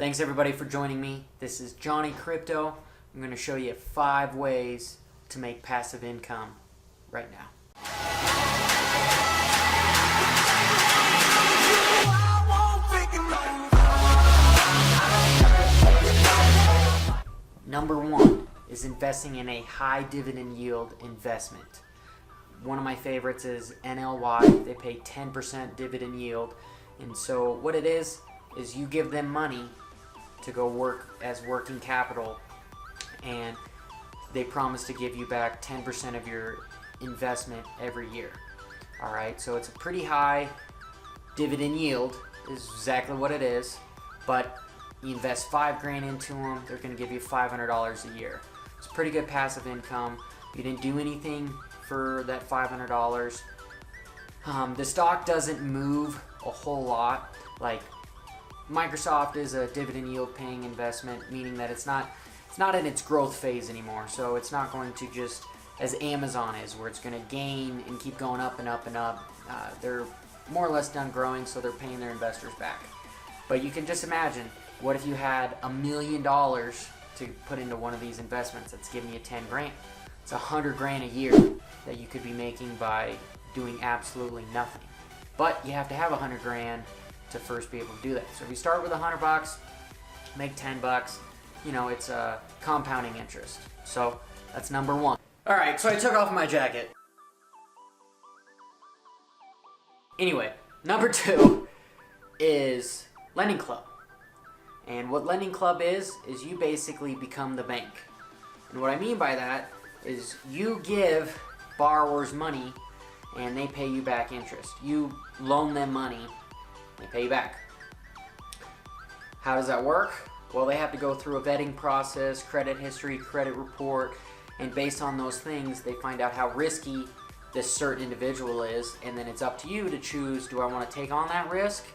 Thanks everybody for joining me. This is Johnny Crypto. I'm going to show you 5 ways to make passive income right now. Number 1 is investing in a high dividend yield investment. One of my favorites is NLY. They pay 10% dividend yield. And so what it is you give them money to go work as working capital, and they promise to give you back 10% of your investment every year. All right, so it's a pretty high dividend yield, is exactly what it is, but you invest $5,000 into them, they're gonna give you $500 a year. It's pretty good passive income. You didn't do anything for that $500. The stock doesn't move a whole lot. Like Microsoft is a dividend yield paying investment, meaning that it's not in its growth phase anymore. So it's not going to just, as Amazon is, where it's going to gain and keep going up and up and up. They're more or less done growing, so they're paying their investors back. But you can just imagine, what if you had $1 million to put into one of these investments that's giving you 10 grand? It's $100,000 a year that you could be making by doing absolutely nothing. But you have to have $100,000 to first be able to do that. So if you start with $100, make $10, you know, it's a compounding interest. So that's number 1. All right, so I took off my jacket. Anyway, number 2 is Lending Club. And what Lending Club is you basically become the bank. And what I mean by that is you give borrowers money and they pay you back interest. You loan them money, they pay you back. How does that work? Well, they have to go through a vetting process, credit history, credit report, and based on those things, they find out how risky this certain individual is, and then it's up to you to choose, do I want to take on that risk?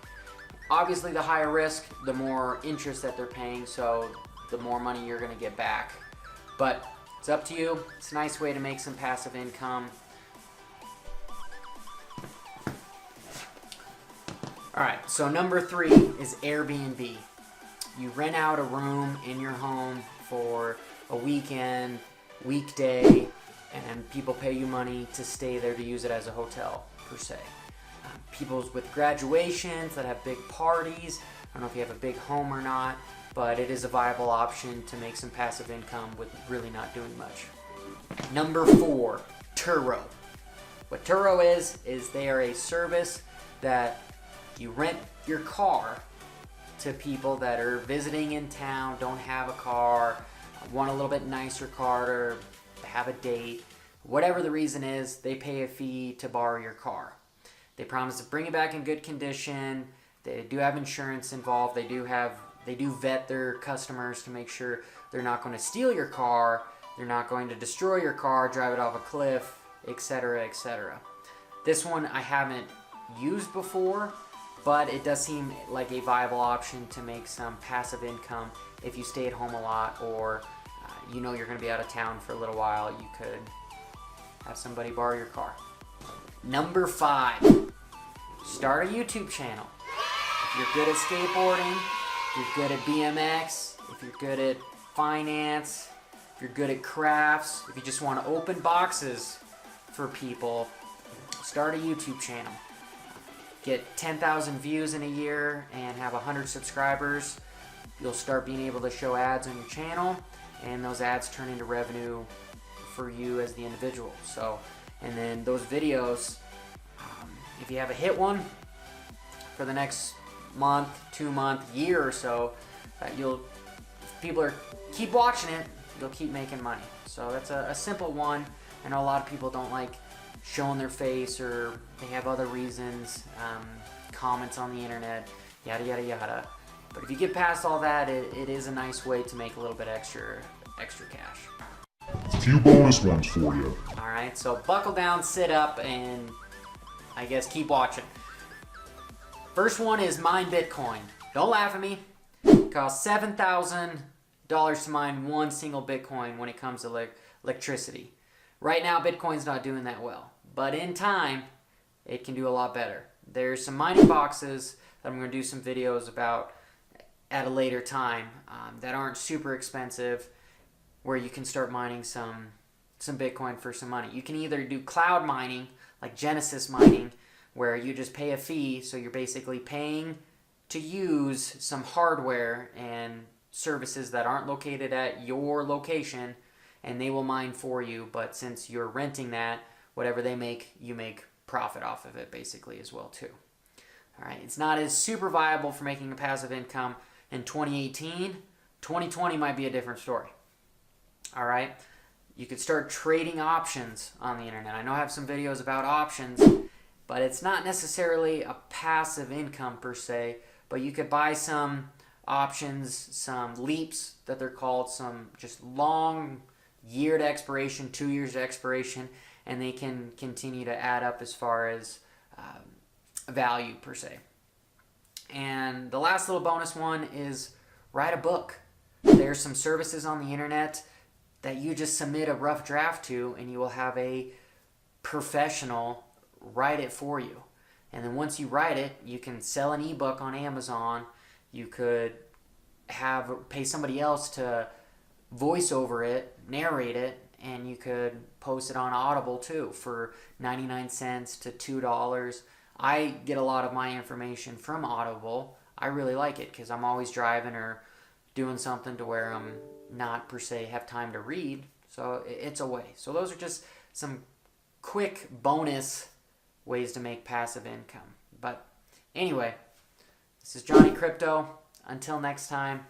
Obviously, the higher risk, the more interest that they're paying, so the more money you're going to get back. But it's up to you. It's a nice way to make some passive income. Alright, so number 3 is Airbnb. You rent out a room in your home for a weekend, weekday, and people pay you money to stay there to use it as a hotel, per se. People with graduations that have big parties, I don't know if you have a big home or not, but it is a viable option to make some passive income with really not doing much. Number 4, Turo. What Turo is they are a service that you rent your car to people that are visiting in town, don't have a car, want a little bit nicer car to have a date. Whatever the reason is, they pay a fee to borrow your car. They promise to bring it back in good condition. They do have insurance involved. They do vet their customers to make sure they're not going to steal your car, they're not going to destroy your car, drive it off a cliff, etc., etc. This one I haven't used before, but it does seem like a viable option to make some passive income if you stay at home a lot, or you know you're going to be out of town for a little while. You could have somebody borrow your car. Number 5, start a YouTube channel. If you're good at skateboarding, if you're good at BMX, if you're good at finance, if you're good at crafts, if you just want to open boxes for people, start a YouTube channel. Get 10,000 views in a year and have 100 subscribers. You'll start being able to show ads on your channel, and those ads turn into revenue for you as the individual. So, and then those videos, if you have a hit one for the next month, 2 month, year or so, if people keep watching it, you'll keep making money. So that's a simple one. I know a lot of people don't like showing their face, or they have other reasons, comments on the internet, yada yada yada. But if you get past all that, it is a nice way to make a little bit extra cash. A few bonus ones for you. Alright, so buckle down, sit up, and I guess keep watching. First one is mine Bitcoin. Don't laugh at me. It costs $7,000 to mine one single Bitcoin when it comes to electricity. Right now, Bitcoin's not doing that well. But in time, it can do a lot better. There's some mining boxes that I'm going to do some videos about at a later time that aren't super expensive, where you can start mining some Bitcoin for some money. You can either do cloud mining, like Genesis mining, where you just pay a fee, so you're basically paying to use some hardware and services that aren't located at your location, and they will mine for you. But since you're renting that, whatever they make, you make profit off of it basically as well too. All right, it's not as super viable for making a passive income in 2018. 2020 might be a different story. All right, you could start trading options on the internet. I know I have some videos about options, but it's not necessarily a passive income per se, but you could buy some options, some leaps that they're called, some just long year to expiration, 2 years to expiration, and they can continue to add up as far as value per se. And the last little bonus one is write a book. There's some services on the internet that you just submit a rough draft to, and you will have a professional write it for you. And then once you write it, you can sell an ebook on Amazon. You could pay somebody else to voice over it, narrate it, and you could post it on Audible too for 99 cents to $2. I get a lot of my information from Audible. I really like it because I'm always driving or doing something to where I'm not per se have time to read. So it's a way. So those are just some quick bonus ways to make passive income. But anyway, this is Johnny Crypto. Until next time,